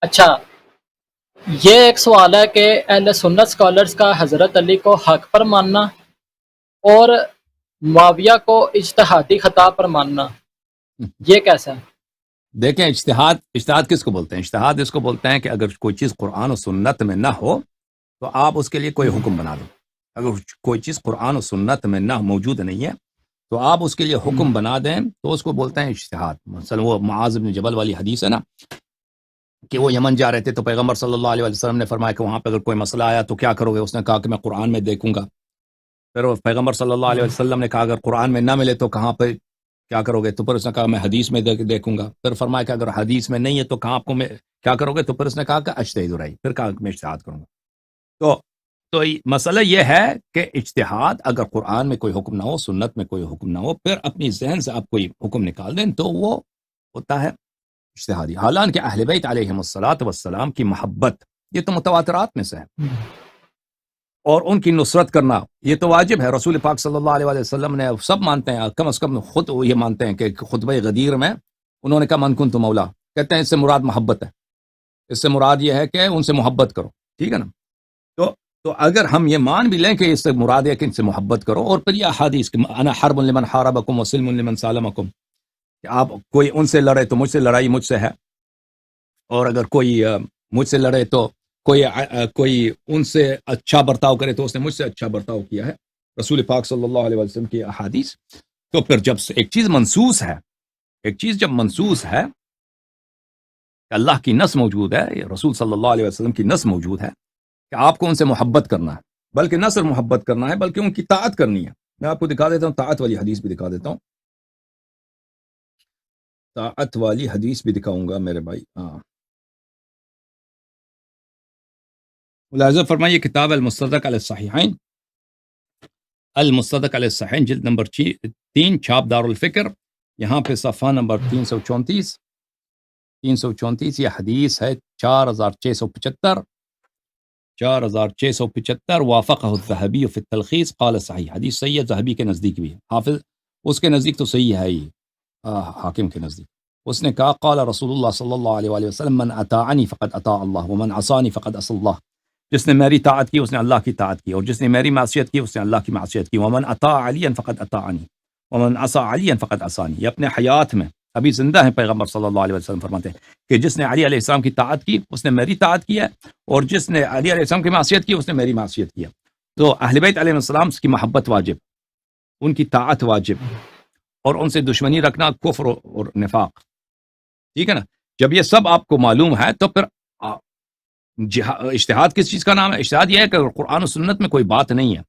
اچھا، یہ ایک سوال ہے کہ اہل سنت اسکالرس کا حضرت علی کو حق پر ماننا اور معاویہ کو اجتہادی خطا پر ماننا، یہ کیسا ہے؟ دیکھیں، اجتہاد کس کو بولتے ہیں؟ اجتہاد اس کو بولتے ہیں کہ اگر کوئی چیز قرآن و سنت میں نہ ہو تو آپ اس کے لیے کوئی حکم بنا دو. اگر کوئی چیز قرآن و سنت میں نہ موجود نہیں ہے تو آپ اس کے لیے حکم بنا دیں تو اس کو بولتے ہیں اجتہاد. مثلا وہ معاذ بن جبل والی حدیث ہے نا کہ وہ یمن جا رہے تھے تو پیغمبر صلی اللہ علیہ وسلم نے فرمایا کہ وہاں پہ اگر کوئی مسئلہ آیا تو کیا کرو گے؟ اس نے کہا کہ میں قرآن میں دیکھوں گا. پھر پیغمبر صلی اللہ علیہ وسلم نے کہا اگر قرآن میں نہ ملے تو کہاں پہ کیا کرو گے؟ تو پھر اس نے کہا میں حدیث میں دیکھوں گا. پھر فرمایا کہ اگر حدیث میں نہیں ہے تو کہاں آپ کو میں کیا کرو گے؟ تو پھر اس نے کہا کہ اجتہاد رہی، پھر کہا کہ میں اجتہاد کروں گا. تو مسئلہ یہ ہے کہ اجتہاد اگر قرآن میں کوئی حکم نہ ہو، سنت میں کوئی حکم نہ ہو، پھر اپنی ذہن سے آپ کوئی حکم نکال دیں تو وہ ہوتا ہے اجتہادی. حالانکہ اہل بیت علیہم الصلاۃ والسلام کی محبت یہ تو متواترات میں سے ہے، اور ان کی نصرت کرنا یہ تو واجب ہے. رسول پاک صلی اللہ علیہ وسلم نے سب مانتے ہیں، کم از کم خود یہ مانتے ہیں کہ خطبہ غدیر میں انہوں نے کہا من کنت مولا، کہتے ہیں اس سے مراد محبت ہے، اس سے مراد یہ ہے کہ ان سے محبت کرو. ٹھیک ہے نا؟ تو اگر ہم یہ مان بھی لیں کہ اس سے مراد ہے کہ ان سے محبت کرو، اور پھر یہ احادیث کہ انا حرب لمن حاربکم وسلم لمن سالمکم، کہ آپ کوئی ان سے لڑے تو مجھ سے لڑائی مجھ سے ہے، اور اگر کوئی مجھ سے لڑے تو کوئی ان سے اچھا برتاؤ کرے تو اس نے مجھ سے اچھا برتاؤ کیا ہے. رسول پاک صلی اللہ علیہ وسلم کی احادیث. تو پھر جب ایک چیز منصوص ہے، ایک چیز جب منصوص ہے، اللہ کی نص موجود ہے، رسول صلی اللہ علیہ وسلم کی نص موجود ہے کہ آپ کو ان سے محبت کرنا ہے، بلکہ نہ صرف محبت کرنا ہے بلکہ ان کی طاعت کرنی ہے. میں آپ کو دکھا دیتا ہوں، طاعت والی حدیث بھی دکھا دیتا ہوں، طاعت والی حدیث بھی دکھاؤں گا میرے بھائی. ہاں، ملاحظہ فرمائیے کتاب المستدرک علی الصحیحین، المستدرک علی الصحیحین جلد نمبر 3 چھاپ دار الفکر، یہاں پہ صفحہ نمبر 334 یہ حدیث ہے 4675 وافقہ الذہبی فی التلخیص قال صحیح. حدیث صحیح ہے، ذہبی کے نزدیک بھی ہے، حافظ اس کے نزدیک تو صحیح ہے ہی، حاکم کے نزدیک. اس نے کہا قال رسول اللہ صلی اللہ علیہ وآلہ وسلم من اطاعنی فقد اطاع اللہ ومن عصانی فقد عصى اللہ. جس نے میری طاعت کی اس نے اللہ کی طاعت کی، اور جس نے میری معصیت کی اس نے اللہ کی معصیت کی. ومن اطاع علیا فقد اطاعنی ومن عصى علیا فقد عصانی. یہ اپنے حیات میں ابھی زندہ ہیں پیغمبر صلی اللہ علیہ وسلم فرماتے ہیں کہ جس نے علی علیہ السلام کی طاعت کی اس نے میری طاعت کی ہے، اور جس نے علی علیہ السلام کی معصیت کی اس نے میری معصیت کی ہے. تو اہل بیت علیہ السلام کی محبت واجب، ان کی طاعت واجب، اور ان سے دشمنی رکھنا کفر اور نفاق. ٹھیک ہے نا؟ جب یہ سب آپ کو معلوم ہے تو پھر اجتہاد کس چیز کا نام ہے؟ اجتہاد یہ ہے کہ قرآن و سنت میں کوئی بات نہیں ہے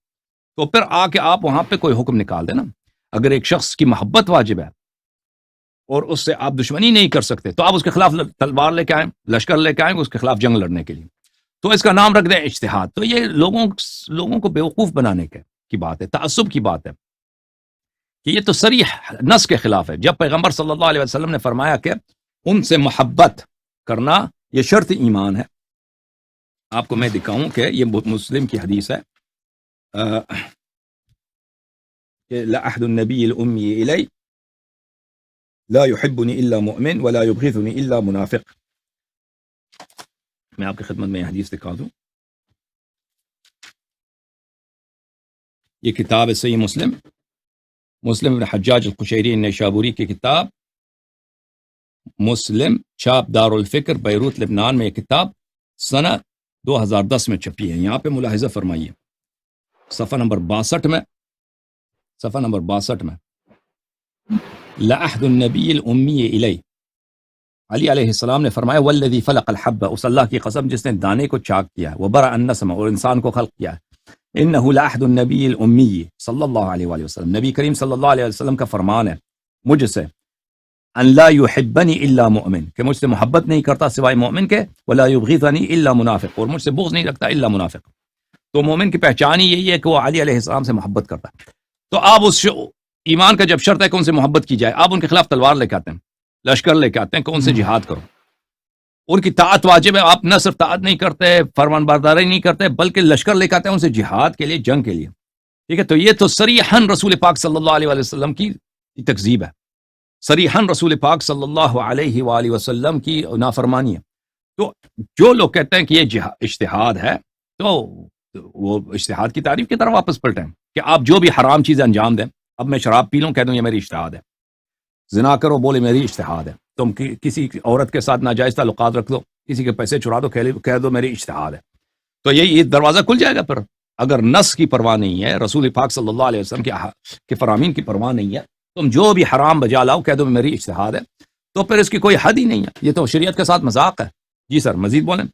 تو پھر آ کے آپ وہاں پہ کوئی حکم نکال دینا. اگر ایک شخص کی محبت واجب ہے اور اس سے آپ دشمنی نہیں کر سکتے تو آپ اس کے خلاف تلوار لے کے آئیں، لشکر لے کے آئیں اس کے خلاف جنگ لڑنے کے لیے، تو اس کا نام رکھ دیں اجتہاد. تو یہ لوگوں کو بیوقوف بنانے کی بات ہے، تعصب کی بات ہے کہ یہ تو صریح نص کے خلاف ہے. جب پیغمبر صلی اللہ علیہ وسلم نے فرمایا کہ ان سے محبت کرنا یہ شرط ایمان ہے. آپ کو میں دکھاؤں کہ یہ مسلم کی حدیث ہے کہ لعہد النبی الامی الی لا يحبنی الا مؤمن ولا یبغضنی الا منافق. میں آپ کی خدمت میں یہ حدیث دکھا دوں. یہ کتاب ہے صحیح مسلم بن حجاج القشیری نیشابوری کی کتاب، مسلم چھاپ دار الفکر بیروت لبنان میں یہ کتاب سنہ 2010 میں چھپی ہے. یہاں پہ ملاحظہ فرمائیے صفحہ نمبر 62 میں لعہد النبی الامی الی، علی علیہ السلام نے فرمایا والذی فلق الحب، اس اللہ کی قسم جس نے دانے کو چاک کیا ہے، وبرأ النسم، اور انسان کو خلق کیا ہے، انہ لعہد النبی الامی صلی اللہ علیہ وآلہ وسلم، نبی کریم صلی اللہ علیہ وسلم کا فرمان ہے مجھ سے، ان لا يحبنی الا مؤمن، کہ مجھ سے محبت نہیں کرتا سوائے مومن کے، ولا یبغضنی الا منافق، اور مجھ سے بغض نہیں رکھتا الا منافق. تو مومن کی پہچان ہی یہی ہے کہ وہ علی علیہ السلام سے محبت کرتا ہے. تو آپ اس ایمان کا جب شرط ہے کہ ان سے محبت کی جائے، آپ ان کے خلاف تلوار لے کے آتے ہیں، لشکر لے کے آتے ہیں کہ ان سے جہاد کرو. ان کی طاعت واجب ہے، آپ نہ صرف طاعت نہیں کرتے، فرمان برداری نہیں کرتے، بلکہ لشکر لے کے آتے ہیں ان سے جہاد کے لیے، جنگ کے لیے. ٹھیک ہے؟ تو یہ تو صریحاً رسول پاک صلی اللہ علیہ وسلم کی تکذیب ہے، صریحاً رسول پاک صلی اللہ علیہ وآلہ وسلم کی نافرمانی ہے. تو جو لوگ کہتے ہیں کہ یہ اجتہاد ہے تو وہ اجتہاد کی تعریف کی طرف واپس پلٹیں کہ آپ جو بھی حرام چیز انجام دیں. اب میں شراب پی لوں کہہ دوں یہ میری اجتہاد ہے, زنا کرو بولے میری اجتہاد ہے, تم کسی عورت کے ساتھ ناجائز تعلقات رکھ دو, کسی کے پیسے چرا دو کہہ دو میری اجتہاد ہے, تو یہ دروازہ کھل جائے گا. پھر اگر نص کی پرواہ نہیں ہے, رسول پاک صلی اللہ علیہ وسلم کے فرامین کی پرواہ نہیں ہے, تم جو بھی حرام بجا لاؤ کہہ دو میری اجتہاد ہے, تو پھر اس کی کوئی حد ہی نہیں ہے. یہ تو شریعت کے ساتھ مذاق ہے. جی سر مزید بولیں.